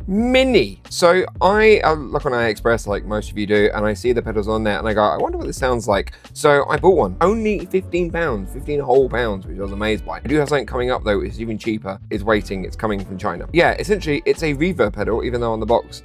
mini. So I look on AliExpress like most of you do, and I see the pedals on there and I go, I wonder what this sounds like. So I bought one, only £15, 15 whole pounds, which I was amazed by. I do have something coming up though, which is even cheaper. It's waiting, it's coming from China. Yeah, essentially it's a reverb pedal, even though on the box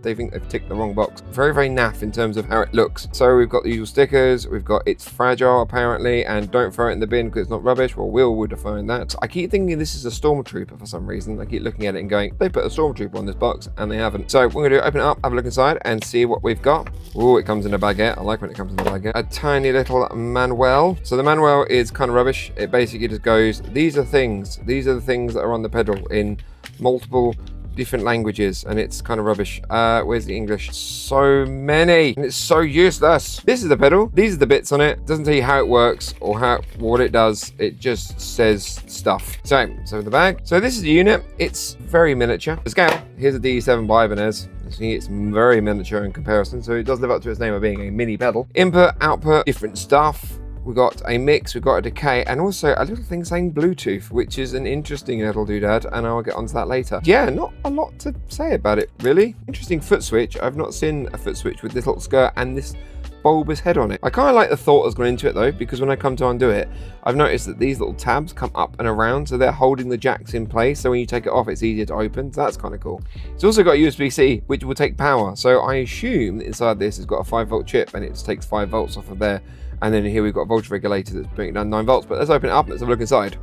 they think they've ticked the wrong box. Very, very naff in terms of how it looks. So we've got the usual stickers, we've got it's fragile apparently, and don't throw it in the bin because it's not rubbish. Well, Will would have found that. I keep thinking this is a stormtrooper for some reason. I keep looking at it and going, they put a stormtrooper on this box, and they haven't. So what we're gonna do, open it up, have a look inside, and see what we've got. Oh, it comes in a baguette. I like when it comes in a baguette. A tiny little manual. So the manual is kind of rubbish. It basically just goes, these are the things that are on the pedal in multiple different languages, and it's kind of rubbish. Where's the English? So many, and it's so useless. This is the pedal, these are the bits on it. Doesn't tell you how it works or what it does. It just says stuff. So the bag. So this is the unit. It's very miniature. The scale, here's a D7 by Ibanez. See, it's very miniature in comparison, so it does live up to its name of being a mini pedal. Input, output, different stuff. We've got a mix, we've got a decay, and also a little thing saying Bluetooth, which is an interesting little doodad, and I'll get onto that later. Yeah, not a lot to say about it, really. Interesting foot switch. I've not seen a foot switch with this little skirt and this bulbous head on it. I kind of like the thought that's gone into it though, because when I come to undo it, I've noticed that these little tabs come up and around, so they're holding the jacks in place, so when you take it off, it's easier to open. So that's kind of cool. It's also got USB-C, which will take power, so I assume that inside this has got a 5-volt chip, and it takes 5 volts off of there. And then here we've got a voltage regulator that's bringing it down 9 volts. But let's open it up and let's have a look inside.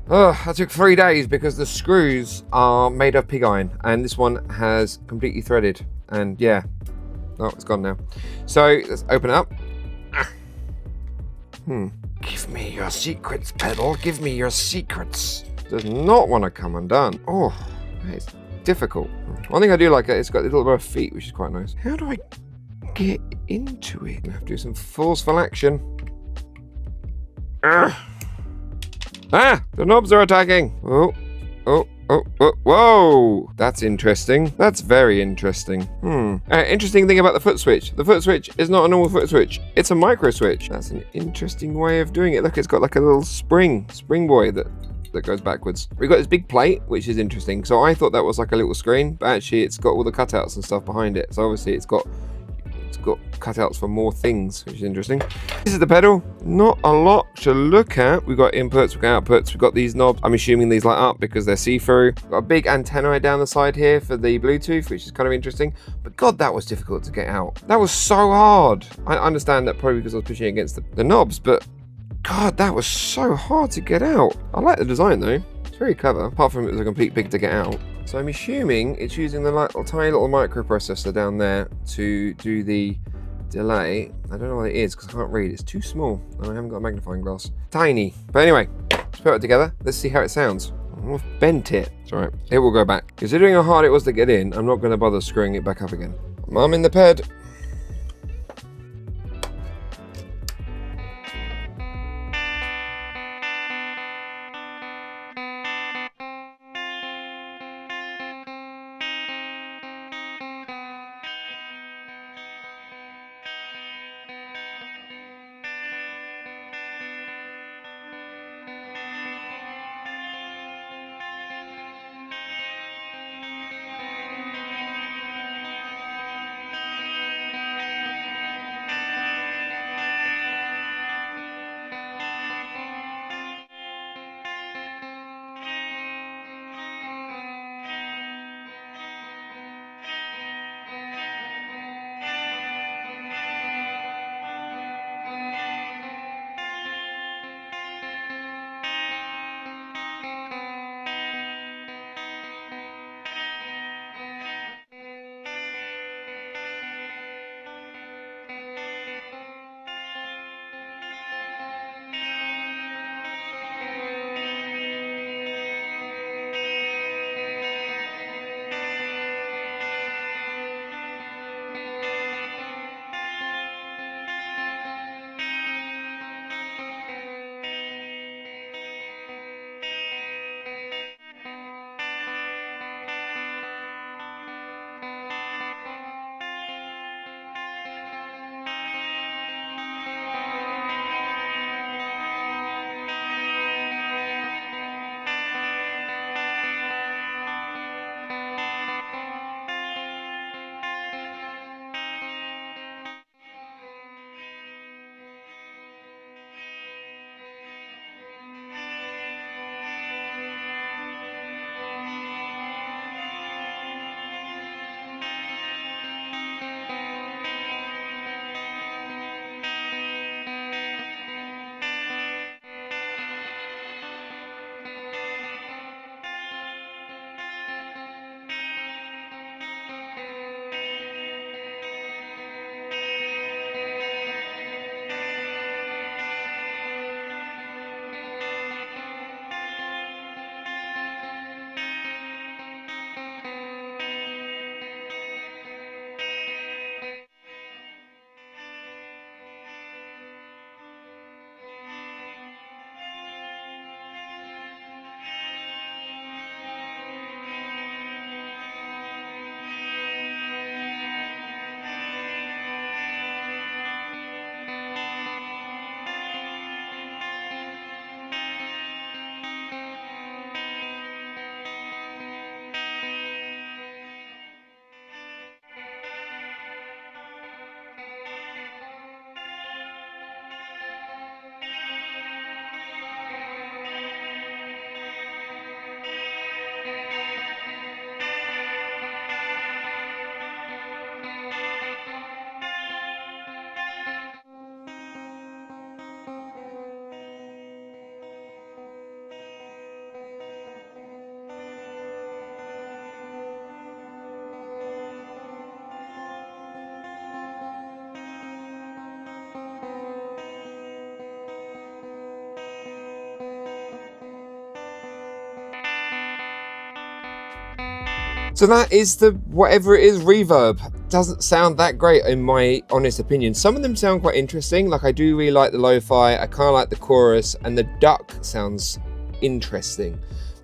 Oh, that took 3 days because the screws are made of pig iron. And this one has completely threaded. And yeah, oh, it's gone now. So let's open it up. Give me your secrets, pedal. Give me your secrets. Does not want to come undone. Oh, it's difficult. One thing I do like, it's got a little bit of feet, which is quite nice. How do I get into it? I have to do some forceful action. Ah, the knobs are attacking. Oh, whoa. That's interesting. That's very interesting. Interesting thing about the foot switch. The foot switch is not a normal foot switch. It's a micro switch. That's an interesting way of doing it. Look, it's got like a little spring boy that goes backwards. We've got this big plate, which is interesting. So I thought that was like a little screen, but actually it's got all the cutouts and stuff behind it. So obviously it's got cutouts for more things, which is interesting. This is the pedal. Not a lot to look at. We've got inputs, we've got outputs, we've got these knobs. I'm assuming these light up because they're see-through. Got a big antenna down the side here for the Bluetooth, which is kind of interesting. But God, that was difficult to get out. That was so hard. I understand that probably because I was pushing against the knobs, but God, that was so hard to get out. I like the design though. It's very clever, apart from it was a complete pig to get out. So I'm assuming it's using the tiny little microprocessor down there to do the delay. I don't know what it is because I can't read. It's too small and I haven't got a magnifying glass. Tiny. But anyway, let's put it together. Let's see how it sounds. I've bent it. It's alright. It will go back. Considering how hard it was to get in, I'm not going to bother screwing it back up again. I'm in the ped. So that is the, whatever it is, reverb. Doesn't sound that great in my honest opinion. Some of them sound quite interesting. Like I do really like the lo-fi, I kind of like the chorus, and the duck sounds interesting,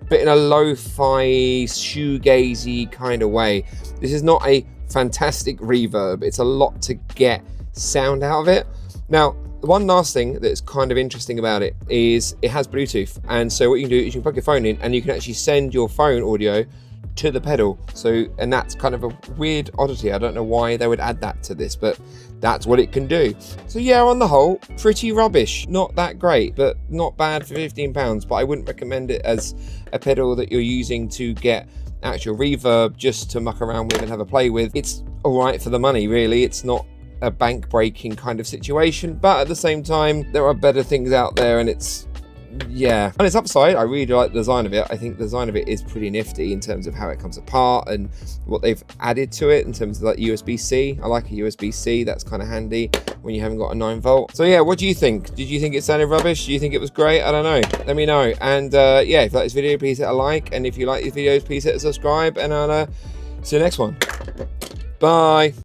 but in a lo-fi, shoegazy kind of way. This is not a fantastic reverb. It's a lot to get sound out of it. Now, the one last thing that's kind of interesting about it is it has Bluetooth. And so what you can do is you can plug your phone in and you can actually send your phone audio to the pedal. So, and that's kind of a weird oddity. I don't know why they would add that to this, but that's what it can do. So yeah, on the whole, pretty rubbish. Not that great, but not bad for £15. But I wouldn't recommend it as a pedal that you're using to get actual reverb just to muck around with and have a play with. It's all right for the money, really. It's not a bank breaking kind of situation, but at the same time, there are better things out there, and it's, yeah. On its upside, I really like the design of it. I think the design of it is pretty nifty in terms of how it comes apart and what they've added to it in terms of like USB-C. I like a USB-C, that's kind of handy when you haven't got a 9-volt. So yeah, what do you think? Did you think it sounded rubbish? Do you think it was great? I don't know. Let me know. And yeah, if you like this video, please hit a like. And if you like these videos, please hit a subscribe. And I'll see you next one. Bye.